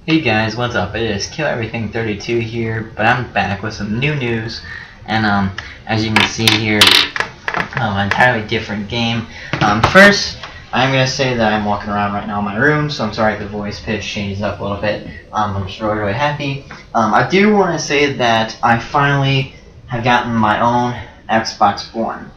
Hey guys, what's up? It is Kill Everything 32 here, but I'm back with some new news, and as you can see here, an entirely different game. First, I'm gonna say that I'm walking around right now in my room, so I'm sorry if the voice pitch changes up a little bit. I'm just really happy. I do want to say that I finally have gotten my own Xbox One.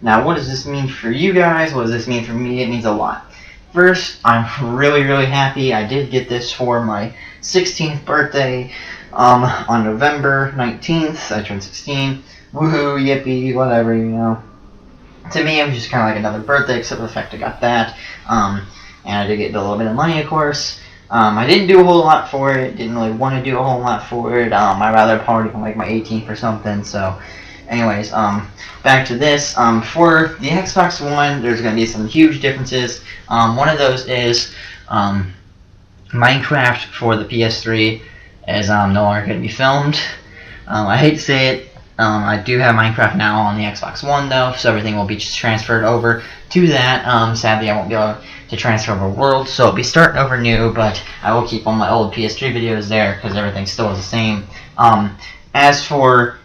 Now, what does this mean for you guys? What does this mean for me? It means a lot. First, I'm really happy. I did get this for my 16th birthday on November 19th. I turned 16. Woohoo, yippee, whatever, you know. To me, it was just kind of like another birthday, except for the fact I got that. And I did get a little bit of money, of course. I didn't do a whole lot for it. Didn't really want to do a whole lot for it. I'd rather party on like my 18th or something. So, anyways, back to this. For the Xbox One, there's going to be some huge differences. One of those is Minecraft for the PS3 is no longer going to be filmed. I hate to say it. I do have Minecraft now on the Xbox One though, so everything will be just transferred over to that. Sadly, I won't be able to transfer over World, so I'll be starting over new, but I will keep all my old PS3 videos there because everything still is the same. As for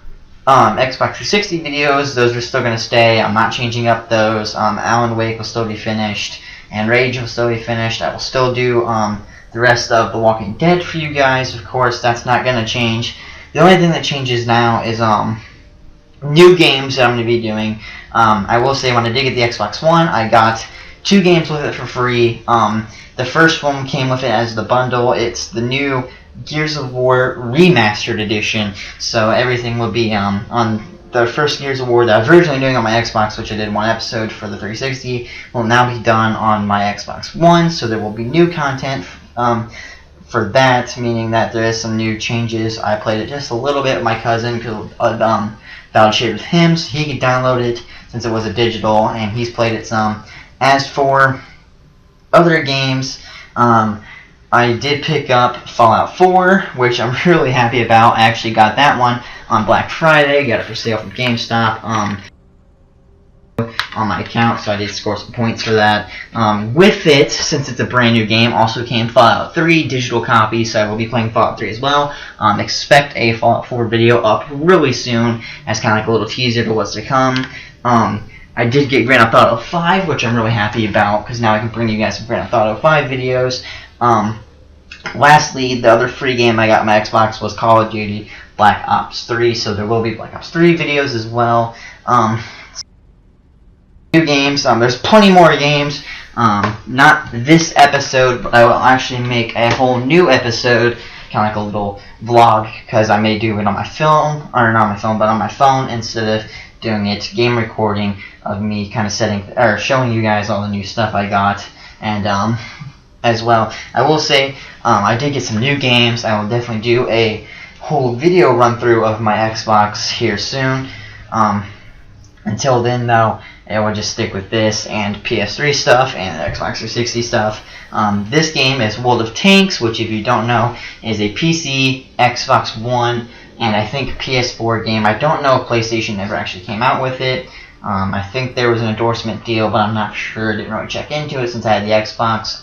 Xbox 360 videos, those are still going to stay. I'm not changing up those. Alan Wake will still be finished, and Rage will still be finished. I will still do the rest of The Walking Dead for you guys, of course. That's not going to change. The only thing that changes now is new games that I'm going to be doing. I will say when I did get the Xbox One, I got 2 games with it for free. The first one came with it as the bundle. It's the new Gears of War Remastered Edition. So everything will be on the first Gears of War that I was originally doing on my Xbox, which I did 1 episode for the 360, will now be done on my Xbox One. So there will be new content for that, meaning that there is some new changes. I played it just a little bit with my cousin because Battle shared with him, so he could download it since it was a digital, and he's played it some. As for other games, I did pick up Fallout 4, which I'm really happy about. I actually got that one on Black Friday, got it for sale from GameStop. On my account, so I did score some points for that. With it, since it's a brand new game, also came Fallout 3 digital copy, so I will be playing Fallout 3 as well. Expect a Fallout 4 video up really soon, as kind of like a little teaser to what's to come. I did get Grand Theft Auto 5, which I'm really happy about, because now I can bring you guys some Grand Theft Auto 5 videos. Lastly, the other free game I got on my Xbox was Call of Duty Black Ops 3, so there will be Black Ops 3 videos as well. New games. There's plenty more games. Not this episode, but I will actually make a whole new episode, kind of like a little vlog, because I may do it on my phone, or not on my phone, but on my phone instead of doing it game recording of me kind of showing you guys all the new stuff I got. And as well, I will say I did get some new games. I will definitely do a whole video run through of my Xbox here soon. Until then, though, I will just stick with this and PS3 stuff and Xbox 360 stuff. This game is World of Tanks, which, if you don't know, is a PC, Xbox One, and I think PS4 game. I don't know if PlayStation ever actually came out with it. I think there was an endorsement deal, but I'm not sure. I didn't really check into it since I had the Xbox,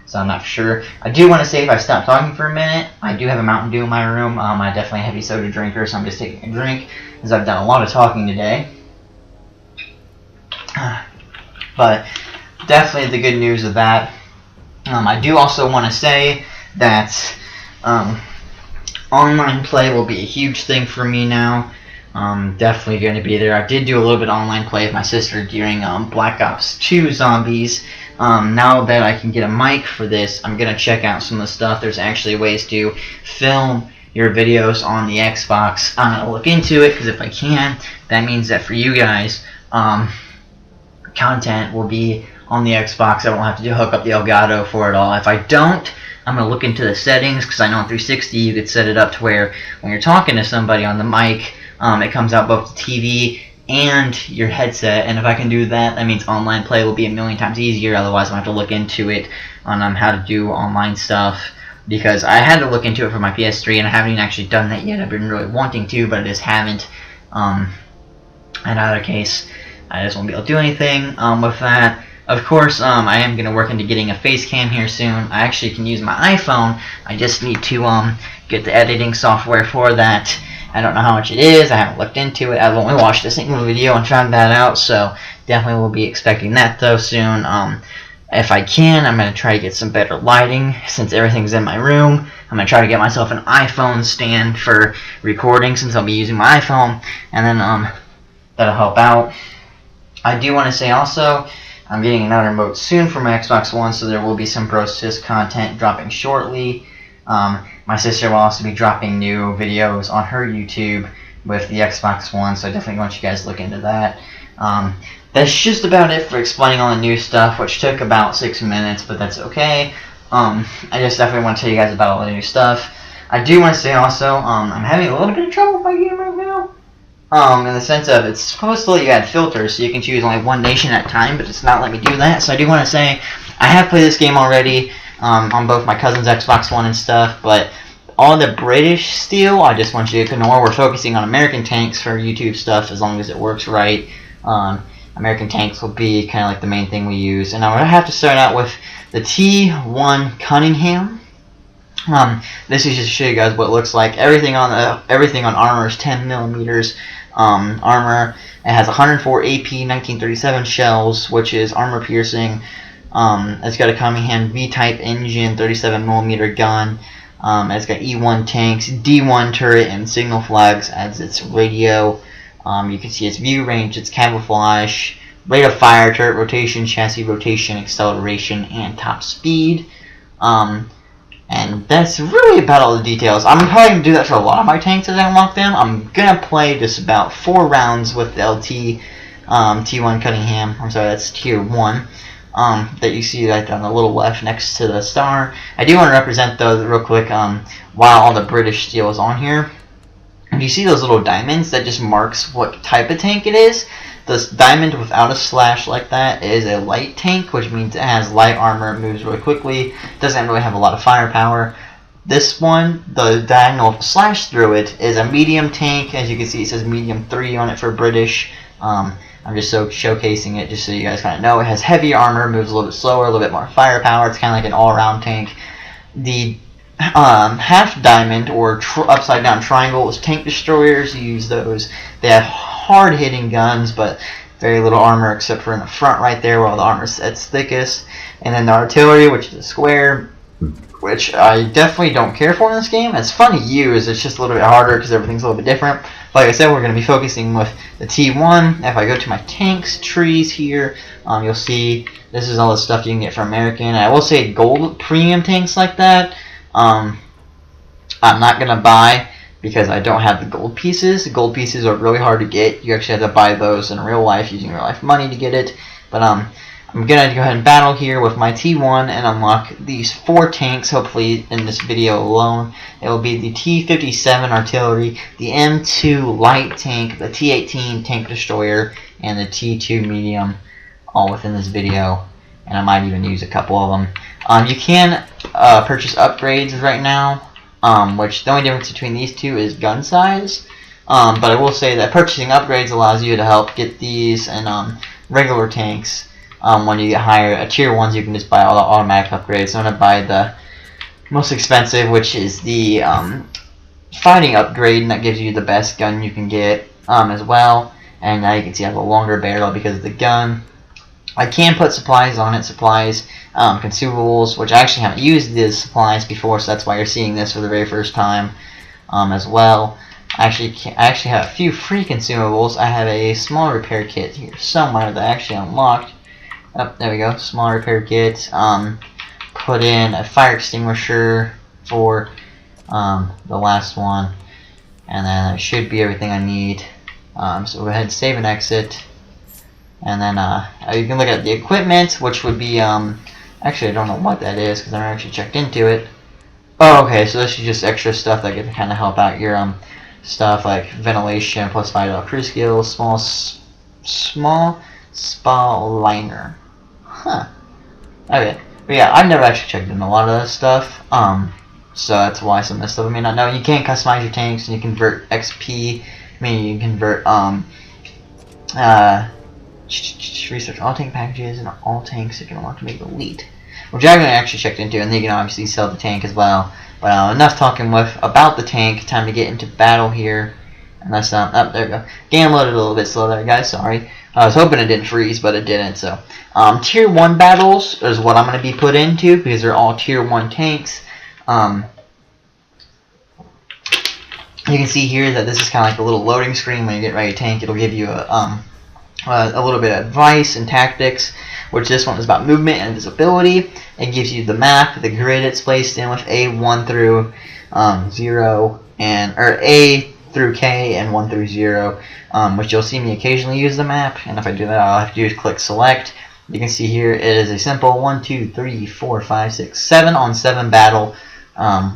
so I'm not sure. I do want to say, if I stop talking for a minute, I do have a Mountain Dew in my room. I definitely a heavy soda drinker, so I'm just taking a drink, because I've done a lot of talking today. But definitely the good news of that. I do also want to say that online play will be a huge thing for me now. Definitely going to be there. I did do a little bit of online play with my sister during Black Ops 2 Zombies. Now that I can get a mic for this, I'm going to check out some of the stuff. There's actually ways to film your videos on the Xbox. I'm going to look into it, because if I can, that means that for you guys, content will be on the Xbox. I won't have to hook up the Elgato for it all. If I don't, I'm going to look into the settings, because I know on 360 you could set it up to where when you're talking to somebody on the mic, it comes out both the TV and your headset, and if I can do that, that means online play will be a million times easier. Otherwise, I'm going to have to look into it on how to do online stuff, because I had to look into it for my PS3, and I haven't even actually done that yet. I've been really wanting to, but I just haven't. In either case, I just won't be able to do anything with that. Of course, I am going to work into getting a face cam here soon. I actually can use my iPhone. I just need to get the editing software for that. I don't know how much it is. I haven't looked into it. I've only watched a single video and found that out, so definitely will be expecting that though soon. If I can, I'm going to try to get some better lighting since everything's in my room. I'm going to try to get myself an iPhone stand for recording since I'll be using my iPhone, and then that'll help out. I do want to say also, I'm getting another remote soon for my Xbox One, so there will be some Brosis content dropping shortly. My sister will also be dropping new videos on her YouTube with the Xbox One, so I definitely want you guys to look into that. That's just about it for explaining all the new stuff, which took about 6 minutes, but that's okay. I just definitely want to tell you guys about all the new stuff. I do want to say also, I'm having a little bit of trouble with my game right now. In the sense of, it's supposed to let you add filters, so you can choose only one nation at a time, but it's not letting me do that. So I do want to say, I have played this game already, on both my cousin's Xbox One and stuff, but all the British steel, I just want you to ignore. We're focusing on American tanks for YouTube stuff, as long as it works right. American tanks will be kind of like the main thing we use. And I'm going to have to start out with the T1 Cunningham. This is just to show you guys what it looks like. Everything on armor is 10 millimeters armor. It has 104 AP 1937 shells, which is armor piercing. It's got a Cunningham V-type engine, 37 millimeter gun. It's got E1 tanks, D1 turret, and signal flags as its radio. You can see its view range, its camouflage, rate of fire, turret rotation, chassis rotation, acceleration, and top speed. And that's really about all the details. I'm probably going to do that for a lot of my tanks as I unlock them. I'm going to play just about 4 rounds with the LT T1 Cunningham. I'm sorry, that's tier 1. That you see right on the little left next to the star. I do want to represent though real quick while all the British steel is on here. And you see those little diamonds that just marks what type of tank it is. This diamond without a slash like that is a light tank, which means it has light armor, it moves really quickly, doesn't really have a lot of firepower. This one, the diagonal with a slash through it, is a medium tank. As you can see, it says medium 3 on it for British. I'm just showcasing it just so you guys kind of know. It has heavy armor, moves a little bit slower, a little bit more firepower. It's kind of like an all-around tank. The half diamond or upside down triangle is tank destroyers. You use those. They have hard hitting guns, but very little armor except for in the front right there where all the armor is at its thickest. And then the artillery, which is a square, which I definitely don't care for in this game. It's fun to use, it's just a little bit harder because everything's a little bit different. Like I said, we're going to be focusing with the T1. If I go to my tanks trees here, you'll see this is all the stuff you can get from American. I will say gold premium tanks like that, I'm not going to buy because I don't have the gold pieces. The gold pieces are really hard to get. You actually have to buy those in real life using real life money to get it. But I'm going to go ahead and battle here with my T1 and unlock these 4 tanks, hopefully in this video alone. It will be the T57 artillery, the M2 light tank, the T18 tank destroyer, and the T2 medium, all within this video. And I might even use a couple of them. You can purchase upgrades right now, which the only difference between these two is gun size. But I will say that purchasing upgrades allows you to help get these and regular tanks. When you get higher tier 1s, you can just buy all the automatic upgrades. I'm going to buy the most expensive, which is the fighting upgrade, and that gives you the best gun you can get as well. And now you can see I have a longer barrel because of the gun. I can put supplies on it, consumables, which I actually haven't used these supplies before, so that's why you're seeing this for the very first time as well. I actually have a few free consumables. I have a small repair kit here somewhere that I actually unlocked. Oh, there we go, small repair kit. Put in a fire extinguisher for the last one, and then it should be everything I need. So go ahead and save and exit. And then you can look at the equipment, which would be, actually I don't know what that is because I never actually checked into it. Oh, okay, so this is just extra stuff that can kind of help out your stuff like ventilation, plus $5 crew skills, small spa liner. Huh. Okay, but yeah, I've never actually checked in a lot of that stuff. So that's why some of this stuff I may not know. You can customize your tanks and you convert XP. I mean, you convert Research all tank packages and all tanks you can unlock to make elite. Which I'm going to actually check into, and they can obviously sell the tank as well. But enough talking about the tank. Time to get into battle here. Unless, oh, there we go. Game loaded a little bit slow there, guys. Sorry. I was hoping it didn't freeze, but it didn't. So, Tier 1 battles is what I'm going to be put into, because they're all Tier 1 tanks. You can see here that this is kind of like a little loading screen when you get ready to tank. It'll give you a little bit of advice and tactics, which this one is about movement and visibility. It gives you the map, the grid it's placed in with A1 through 0, or A through K and 1 through 0, which you'll see me occasionally use the map. And if I do that, all I have to do is click select. You can see here it is a simple 1, 2, 3, 4, 5, 6, 7 on 7 battle.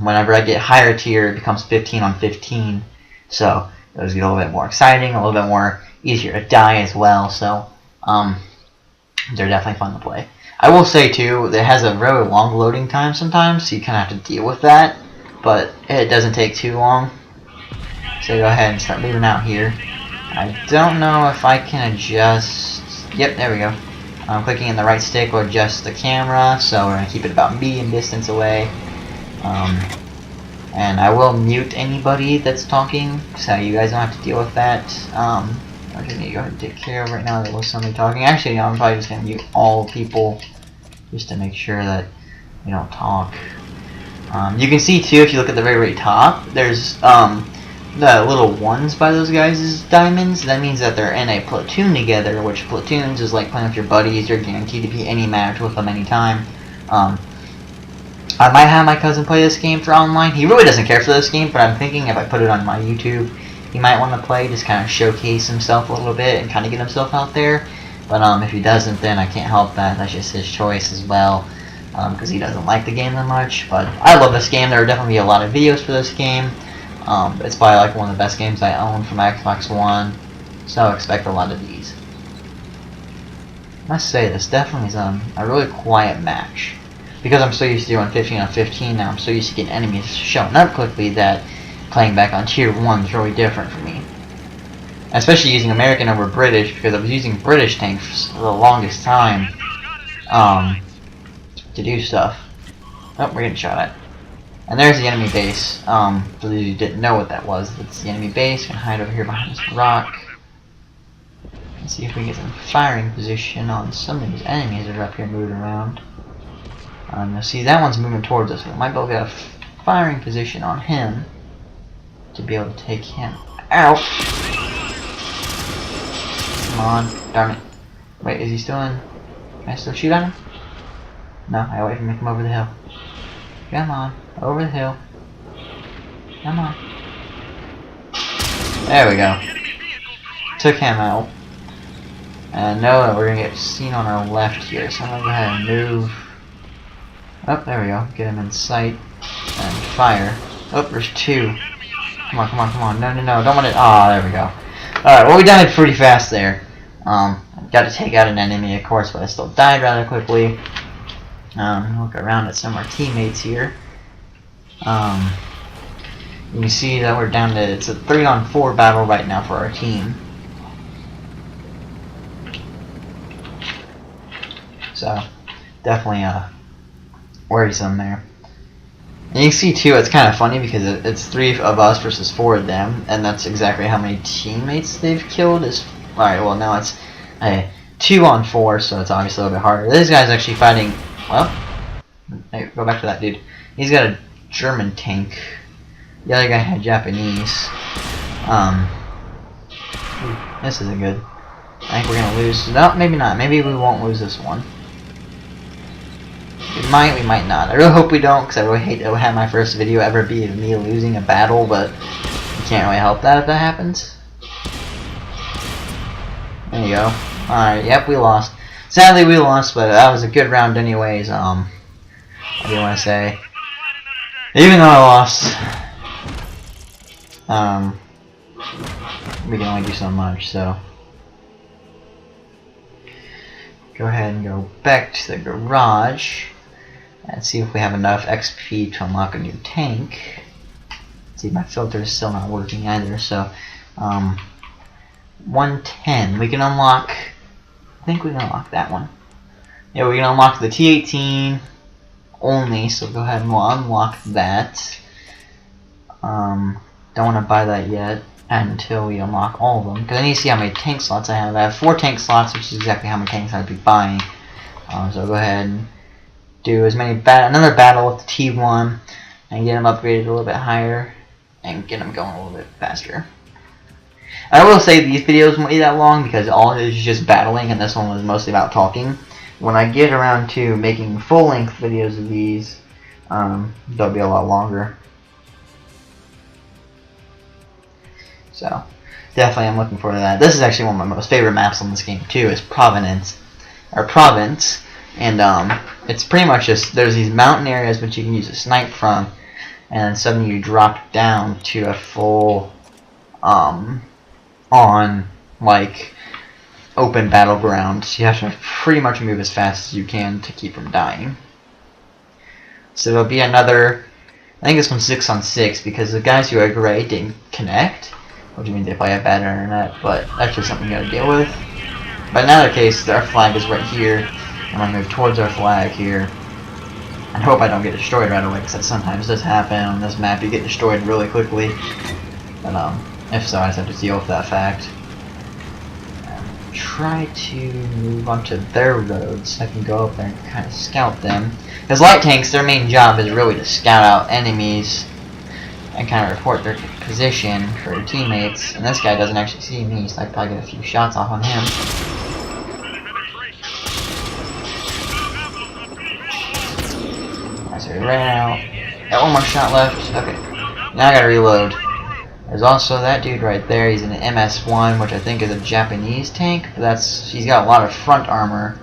Whenever I get higher tier, it becomes 15 on 15. So those get a little bit more exciting, a little bit more easier to die as well. So they're definitely fun to play. I will say too, it has a very long loading time sometimes, so you kind of have to deal with that. But it doesn't take too long. So go ahead and start moving out here. I don't know if I can adjust. Yep, there we go. Clicking in the right stick will adjust the camera, so we're going to keep it about medium distance away. And I will mute anybody that's talking, so you guys don't have to deal with that. I'm going to go ahead and take care of right now. There was somebody talking. Actually, I'm probably just going to mute all people just to make sure that we don't talk. You can see too, if you look at the very top, there's the little ones by those guys' diamonds. That means that they're in a platoon together, which platoons is like playing with your buddies. You're guaranteed to be any match with them anytime. I might have my cousin play this game for online. He really doesn't care for this game, but I'm thinking if I put it on my YouTube, he might want to play, just kind of showcase himself a little bit and kind of get himself out there. But if he doesn't, then I can't help that. That's just his choice as well, because he doesn't like the game that much. But I love this game. There will definitely be a lot of videos for this game. It's probably like one of the best games I own for my Xbox One, so expect a lot of these. I must say, this definitely is a really quiet match. Because I'm so used to doing 15 on 15 now, I'm so used to getting enemies showing up quickly that playing back on Tier 1 is really different for me. Especially using American over British, because I was using British tanks for the longest time to do stuff. Oh, we're getting shot at. And there's the enemy base. For those of you who didn't know what that was, that's the enemy base. We're going to hide over here behind this rock. Let's see if we can get some firing position on some of these enemies that are up here moving around. You'll see that one's moving towards us. We might be able to get a firing position on him to be able to take him out. Come on, darn it. Wait, is he still in? Can I still shoot at him? No, I gotta wait for him to come over the hill. Come on, over the hill. Come on. There we go. Took him out. And know that we're gonna get seen on our left here, so I'm gonna go ahead and move. Oh, there we go. Get him in sight and fire. Oh, there's two. Come on, come on, come on. No, no, no. Don't want it. Ah, there we go. Alright, well, we died pretty fast there. Got to take out an enemy, of course, but I still died rather quickly. Look around at some of our teammates here. You can see that we're down to, it's a 3-on-4 battle right now for our team. So, definitely, worrisome there. And you can see too, it's kind of funny because it's 3 of us versus 4 of them, and that's exactly how many teammates they've killed. Alright, well now it's a 2-on-4, so it's obviously a little bit harder. This guy's actually fighting, well, hey, go back to that dude. He's got a German tank. The other guy had Japanese. This isn't good. I think we're gonna lose. No, maybe not. Maybe we won't lose this one. We might not. I really hope we don't, because I really hate to have my first video ever be of me losing a battle, but you can't really help that if that happens. There you go. Alright, yep, we lost. Sadly, we lost, but that was a good round anyways. What do you want to say? Even though I lost, we can only do so much, so. Go ahead and go back to the garage and see if we have enough XP to unlock a new tank. See, my filter is still not working either, so 110. We can unlock think we can unlock that one. Yeah, we can unlock the T-18 only, so go ahead and we'll unlock that. Don't want to buy that yet until we unlock all of them, because I need to see how many tank slots I have. I have 4 tank slots, which is exactly how many tanks I'd be buying. So go ahead and do as many another battle with the T1 and get them upgraded a little bit higher and get them going a little bit faster. I will say these videos won't be that long because all it is just battling, and this one was mostly about talking. When I get around to making full-length videos of these, they'll be a lot longer. So, definitely I'm looking forward to that. This is actually one of my most favorite maps on this game too, is Province. And it's pretty much just, there's these mountain areas which you can use a snipe from, and then suddenly you drop down to a full, on, like, open battleground. You have to pretty much move as fast as you can to keep from dying. So there'll be another, I think this one's 6 on 6, because the guys who are great didn't connect. What do you mean they probably have bad internet, but that's just something you gotta deal with. But in either case, our flag is right here. I'm gonna move towards our flag here. I hope I don't get destroyed right away, because that sometimes does happen on this map. You get destroyed really quickly. But if so, I just have to deal with that fact. Try to move onto their roads so I can go up there and kind of scout them. Because light tanks, their main job is really to scout out enemies and kind of report their position for their teammates. And this guy doesn't actually see me, so I can probably get a few shots off on him. Alright, so he ran out. Got one more shot left. Okay, now I gotta reload. There's also that dude right there. He's in an MS-1, which I think is a Japanese tank, but he's got a lot of front armor,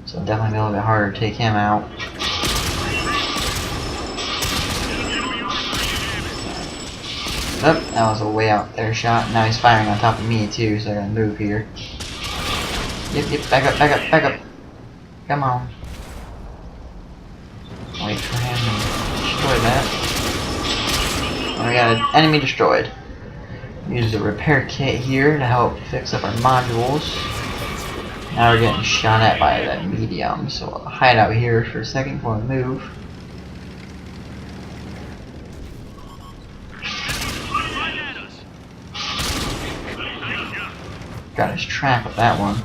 so it'll definitely be a little bit harder to take him out. Oh, that was a way out there shot. Now he's firing on top of me too, so I gotta move here. Yep, back up. Come on. Wait for him to destroy that. We got an enemy destroyed. Use the repair kit here to help fix up our modules. Now we're getting shot at by that medium, so I'll hide out here for a second before we move. Got his track with that one.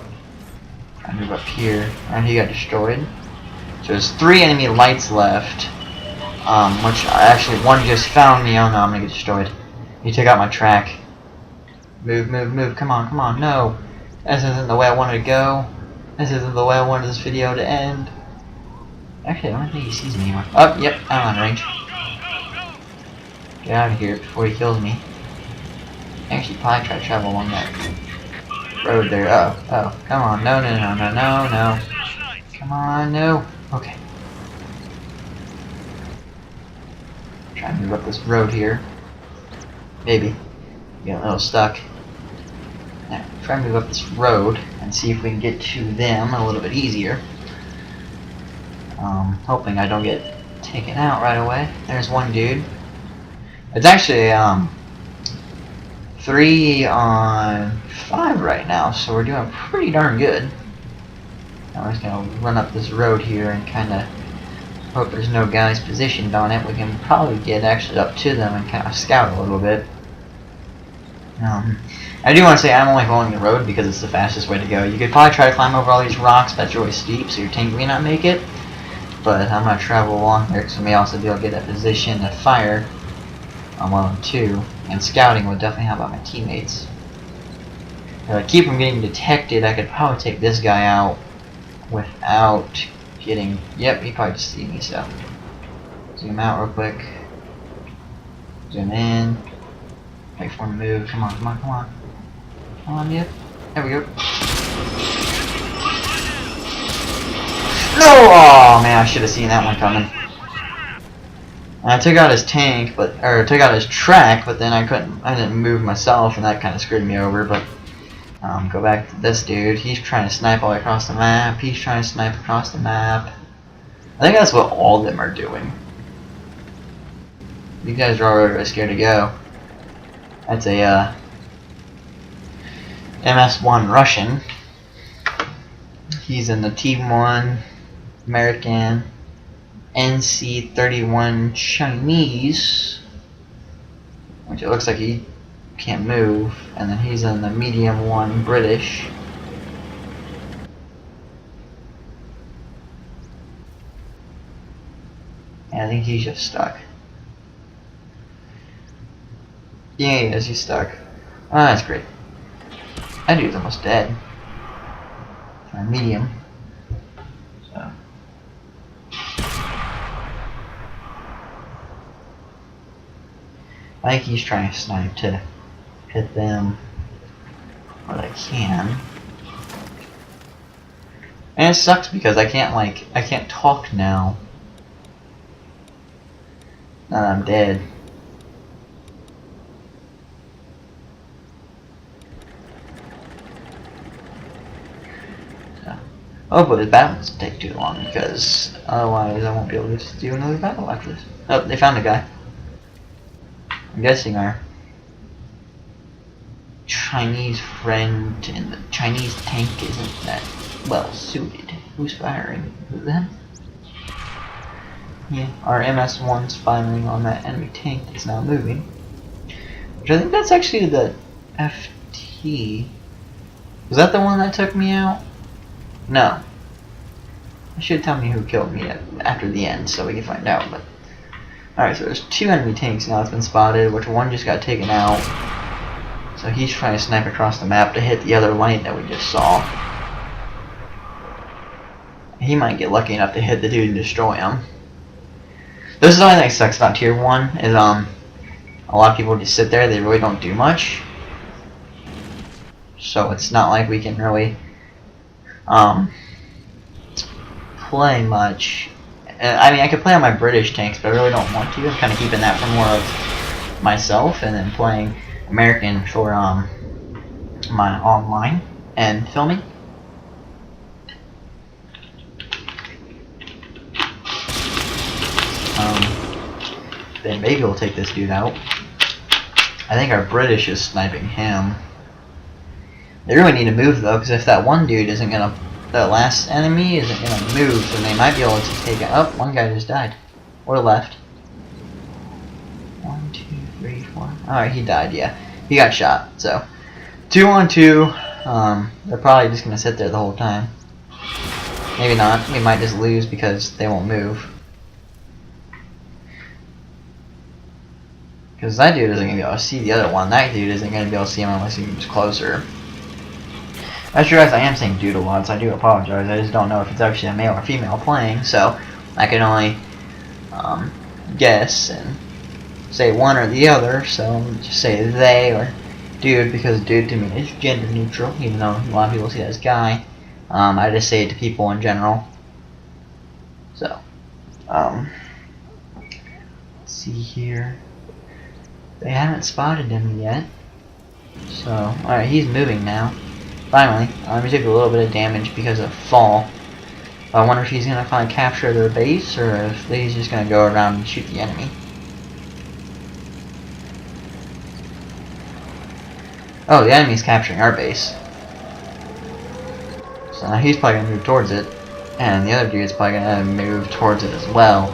I move up here, and he got destroyed. So there's 3 enemy lights left. Which actually one just found me. Oh no, I'm gonna get destroyed. He took out my track. Move, come on, no. This isn't the way I wanted to go. This isn't the way I wanted this video to end. Actually, I don't think he sees me anymore. Oh, yep, I'm on range. Get out of here before he kills me. Actually, probably try to travel along that road there. Oh, come on, no. Come on, no. Okay. Try to move up this road here. Maybe. Get a little stuck. Now, try to move up this road and see if we can get to them a little bit easier. Hoping I don't get taken out right away. There's one dude. It's actually 3 on 5 right now, so we're doing pretty darn good. Now we're just gonna run up this road here and kinda hope there's no guys positioned on it. We can probably get actually up to them and kind of scout a little bit. I do want to say I'm only following the road because it's the fastest way to go. You could probably try to climb over all these rocks, but that's really steep, so your tank may not make it. But I'm going to travel along there because we may also be able to get a position to fire on 1 and 2. And scouting would definitely help out my teammates. If I keep from getting detected, I could probably take this guy out without getting... Yep, he probably just see me, so... Zoom out real quick. Zoom in. Wait for him to move. Come on, yep. There we go. No! Oh man, I should have seen that one coming. And I took out his tank, took out his track, but then I didn't move myself, and that kind of screwed me over. But go back to this dude. He's trying to snipe all the way across the map. He's trying to snipe across the map. I think that's what all of them are doing. You guys are already really scared to go. That's a MS-1 Russian. He's in the T1 American, NC31 Chinese, which it looks like he can't move, and then he's in the medium 1 British. And I think he's just stuck. Yeah, he is, he's stuck. Oh, that's great. That dude's almost dead. Medium. So. I think he's trying to snipe to hit them what I can. And it sucks because I can't talk now. Now that I'm dead. Oh, but the battle doesn't take too long because otherwise I won't be able to do another battle after this. Oh, they found a guy. I'm guessing our Chinese friend in the Chinese tank isn't that well suited. Who's firing? Is it them? Yeah, our MS-1's firing on that enemy tank that's now moving. Which I think that's actually the FT. Was that the one that took me out? No. It should tell me who killed me after the end so we can find out. But alright, so there's 2 enemy tanks now that's been spotted, which one just got taken out. So he's trying to snipe across the map to hit the other light that we just saw. He might get lucky enough to hit the dude and destroy him. This is the only thing that sucks about Tier 1 is a lot of people just sit there, they really don't do much. So it's not like we can really play much. I mean, I could play on my British tanks, but I really don't want to. I'm kind of keeping that for more of myself, and then playing American for my online and filming. Then maybe we'll take this dude out. I think our British is sniping him. They really need to move though, because if that one dude isn't gonna, that last enemy isn't gonna move, then they might be able to take it. Oh, one guy just died. Or left. 1, 2, 3, 4. Alright, he died, yeah. He got shot, so. 2 on 2. They're probably just gonna sit there the whole time. Maybe not. We might just lose because they won't move. Because that dude isn't going to be able to see the other one. That dude isn't going to be able to see him unless he moves closer. I just realized I am saying dude a lot, so I do apologize. I just don't know if it's actually a male or female playing, so I can only guess and say one or the other, so just say they or dude, because dude to me is gender neutral, even though a lot of people see that as guy. I just say it to people in general. So, let's see here. They haven't spotted him yet. So, alright, he's moving now. Finally. He took a little bit of damage because of fall. I wonder if he's going to finally capture their base, or if he's just going to go around and shoot the enemy. Oh, the enemy's capturing our base. So now he's probably going to move towards it. And the other dude's probably going to move towards it as well.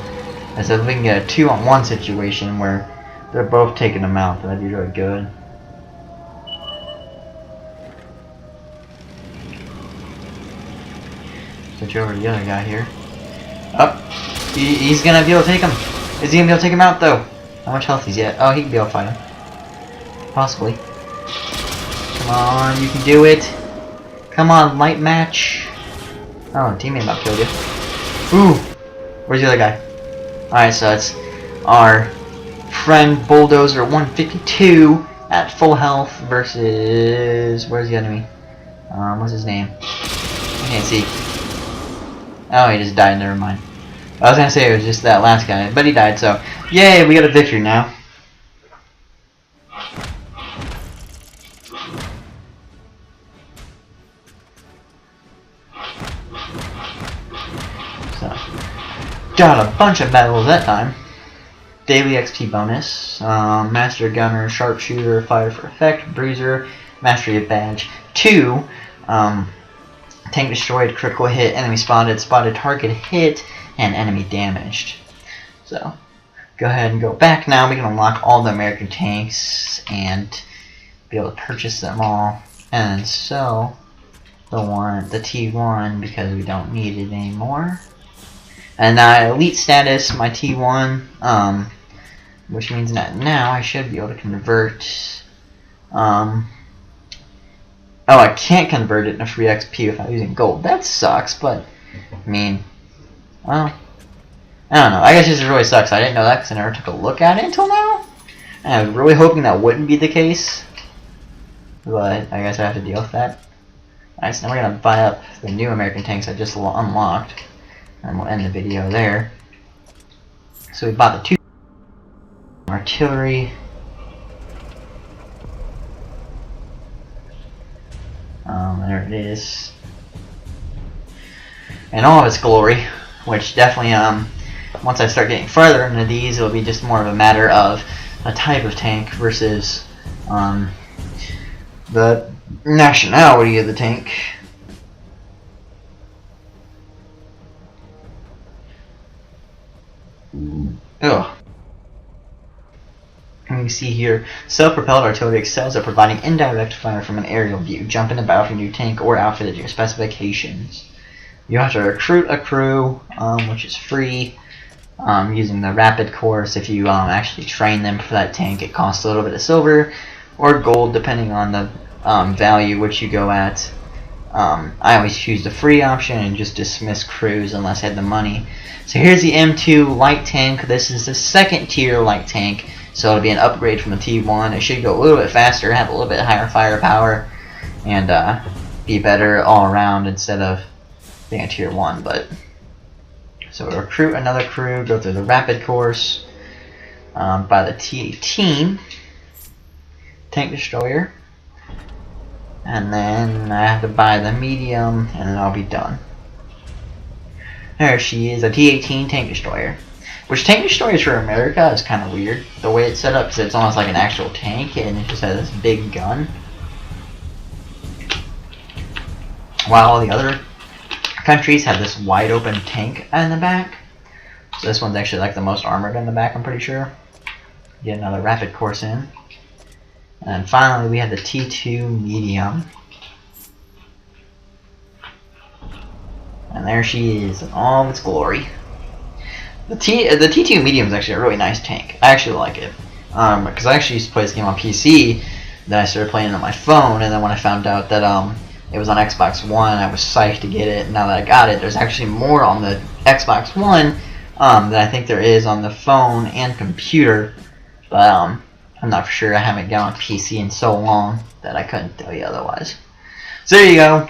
And so if we can get a 2-on-1 situation where they're both taking them out, that'd be really good. Switch over to the other guy here. Up. He's gonna be able to take him. Is he gonna be able to take him out though? How much health he's at? Oh, he can be able to fight him. Possibly. Come on, you can do it. Come on, light match. Oh, teammate about killed you. Ooh. Where's the other guy? Alright, so it's our friend Bulldozer 152 at full health versus, where's the enemy? What's his name? I can't see. Oh, he just died, never mind. I was gonna say it was just that last guy, but he died, so yay, we got a victory now. So, got a bunch of medals that time. Daily XP bonus, Master Gunner, Sharpshooter, Fire for Effect, Bruiser, Mastery of Badge 2, Tank destroyed, critical hit, enemy spotted target hit, and enemy damaged. So, go ahead and go back now. We can unlock all the American tanks and be able to purchase them all. And sell the T1 because we don't need it anymore. And elite status, my T1, which means that now I should be able to convert. Oh, I can't convert it into free XP without using gold. That sucks, but, I mean, well, I don't know. I guess this really sucks. I didn't know that because I never took a look at it until now. And I was really hoping that wouldn't be the case. But I guess I have to deal with that. Alright, so now we're going to buy up the new American tanks I just unlocked. And we'll end the video there. So we bought the 2 artillery. There it is. In all of its glory, which definitely, once I start getting further into these, it'll be just more of a matter of a type of tank versus, the nationality of the tank. Ugh. And you see here, self-propelled artillery excels at providing indirect fire from an aerial view. Jump in the battle for a new tank or outfitted to your specifications. You have to recruit a crew, which is free, using the rapid course. If you actually train them for that tank, it costs a little bit of silver or gold, depending on the value which you go at. I always choose the free option and just dismiss crews unless I had the money. So here's the M2 light tank. This is the 2nd tier light tank. So it'll be an upgrade from the T1. It should go a little bit faster, have a little bit higher firepower, and be better all around instead of being a tier 1. But so we'll recruit another crew, go through the rapid course, buy the T18 tank destroyer, and then I have to buy the medium, and then I'll be done. There she is, a T18 tank destroyer. Which tank destroyers for America is kind of weird. The way it's set up is it's almost like an actual tank and it just has this big gun. While all the other countries have this wide open tank in the back. So this one's actually like the most armored in the back, I'm pretty sure. Get another rapid course in. And finally we have the T2 medium. And there she is in all of its glory. The T2 medium is actually a really nice tank. I actually like it. Because I actually used to play this game on PC, then I started playing it on my phone, and then when I found out that it was on Xbox One, I was psyched to get it. And now that I got it, there's actually more on the Xbox One than I think there is on the phone and computer. But I'm not for sure. I haven't got on PC in so long that I couldn't tell you otherwise. So there you go.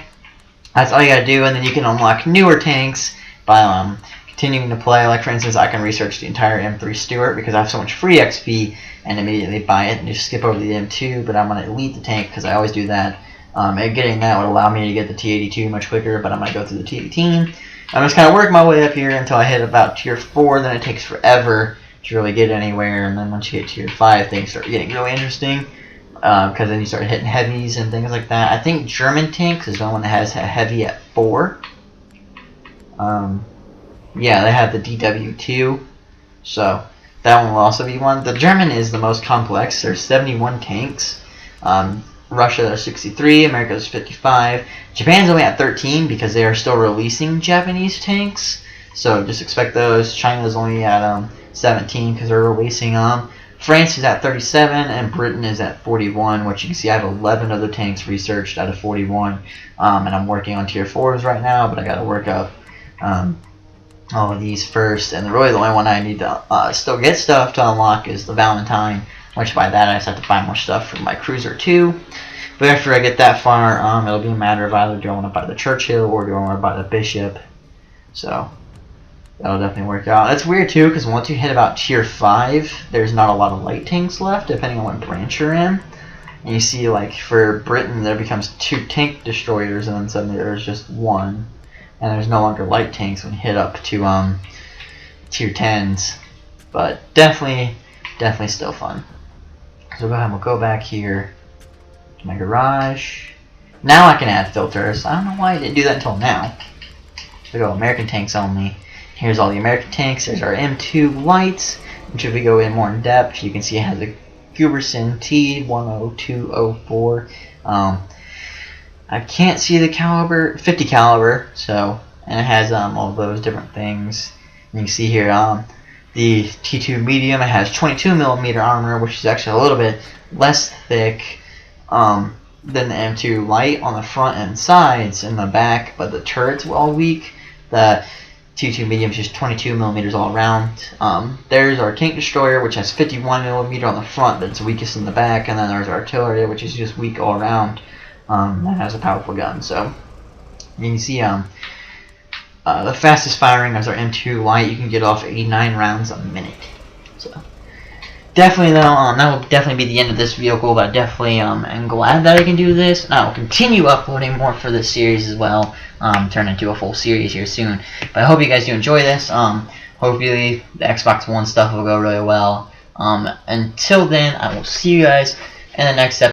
That's all you gotta do, and then you can unlock newer tanks by continuing to play. Like for instance, I can research the entire M3 Stuart because I have so much free XP and immediately buy it and just skip over the M2, but I'm going to elite the tank because I always do that. And getting that would allow me to get the T82 much quicker, but I'm going to go through the T18. I'm just kind of work my way up here until I hit about tier 4, then it takes forever to really get anywhere, and then once you hit tier 5, things start getting really interesting. Because then you start hitting heavies and things like that. I think German tanks is the one that has a heavy at 4. Yeah, they have the DW2, so that one will also be one. The German is the most complex. There's 71 tanks. Russia, there's 63. America, there's 55. Japan's only at 13 because they are still releasing Japanese tanks. So just expect those. China's only at 17 because they're releasing them. France is at 37 and Britain is at 41, which you can see I have 11 other tanks researched out of 41. And I'm working on tier 4s right now, but I got to work up all of these first, and really the only one I need to still get stuff to unlock is the Valentine, which by that I just have to buy more stuff for my Cruiser 2. But after I get that far, it'll be a matter of either do I want to buy the Churchill or do I want to buy the Bishop. So that'll definitely work out. It's weird too because once you hit about tier 5, there's not a lot of light tanks left depending on what branch you're in. And you see like for Britain there becomes 2 tank destroyers and then suddenly there's just 1. And there's no longer light tanks when you hit up to tier 10s, but definitely still fun. So we'll go back here to my garage, Now I can add filters. I don't know why I didn't do that until now. We go American tanks only. Here's all the American tanks. There's our M2 lights, which if we go in more in depth, you can see it has a Guberson T10204. I can't see the caliber, 50 caliber, so, and it has all those different things. And you can see here the T2 medium. It has 22mm armor, which is actually a little bit less thick than the M2 light on the front and sides and the back, but the turrets were all weak. The T2 medium is just 22mm all around. There's our tank destroyer, which has 51mm on the front, but it's weakest in the back, and then there's our artillery, which is just weak all around. That has a powerful gun. So you can see the fastest firing is our M2 light. You can get off 89 rounds a minute. So definitely though, that will definitely be the end of this vehicle, but I definitely am glad that I can do this, and I will continue uploading more for this series as well, turn into a full series here soon. But I hope you guys do enjoy this. Hopefully the Xbox One stuff will go really well. Until then, I will see you guys in the next episode.